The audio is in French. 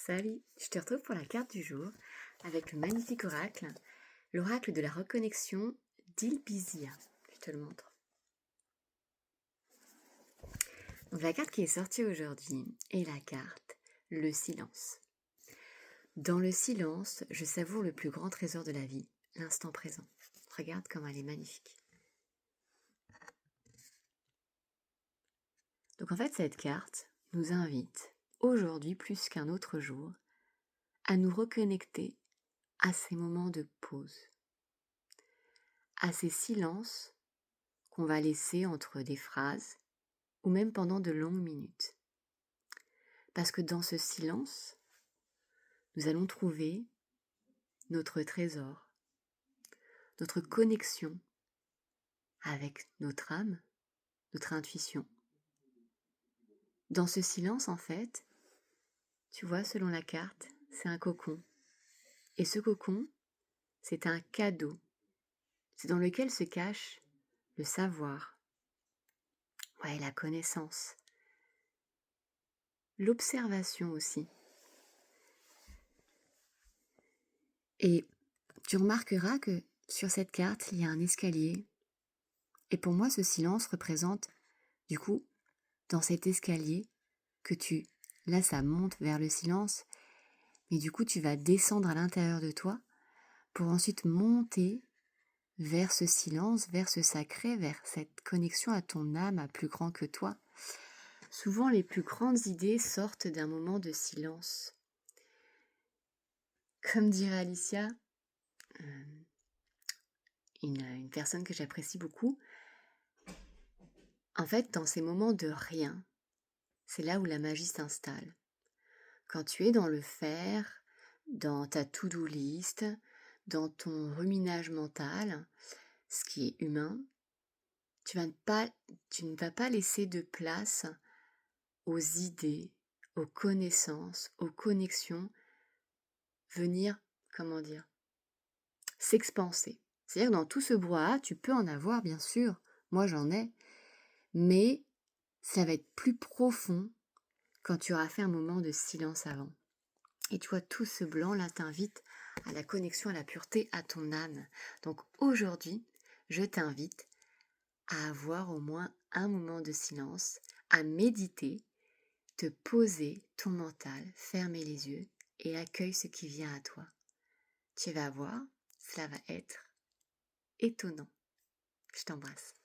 Salut, je te retrouve pour la carte du jour avec le magnifique oracle, l'oracle de la reconnexion d'Ilbizia. Je te le montre. Donc la carte qui est sortie aujourd'hui est la carte le silence. Dans le silence, je savoure le plus grand trésor de la vie, l'instant présent. Regarde comme elle est magnifique. Donc en fait, cette carte nous invite, aujourd'hui plus qu'un autre jour, à nous reconnecter à ces moments de pause, à ces silences qu'on va laisser entre des phrases ou même pendant de longues minutes. Parce que dans ce silence, nous allons trouver notre trésor, notre connexion avec notre âme, notre intuition. Dans ce silence, en fait, tu vois, selon la carte, c'est un cocon. Et ce cocon, c'est un cadeau. C'est dans lequel se cache le savoir, la connaissance, l'observation aussi. Et tu remarqueras que sur cette carte, il y a un escalier. Et pour moi, ce silence représente, du coup, dans cet escalier, là ça monte vers le silence, mais du coup tu vas descendre à l'intérieur de toi pour ensuite monter vers ce silence, vers ce sacré, vers cette connexion à ton âme, à plus grand que toi. Souvent les plus grandes idées sortent d'un moment de silence. Comme dirait Alicia, une personne que j'apprécie beaucoup, en fait dans ces moments de rien, c'est là où la magie s'installe. Quand tu es dans le faire, dans ta to-do list, dans ton ruminage mental, ce qui est humain, tu ne vas pas laisser de place aux idées, aux connaissances, aux connexions venir, s'expanser. C'est-à-dire que dans tout ce brouhaha, tu peux en avoir, bien sûr, moi j'en ai, mais ça va être plus profond quand tu auras fait un moment de silence avant. Et tu vois, tout ce blanc-là t'invite à la connexion, à la pureté, à ton âme. Donc aujourd'hui, je t'invite à avoir au moins un moment de silence, à méditer, te poser ton mental, fermer les yeux et accueille ce qui vient à toi. Tu vas voir, cela va être étonnant. Je t'embrasse.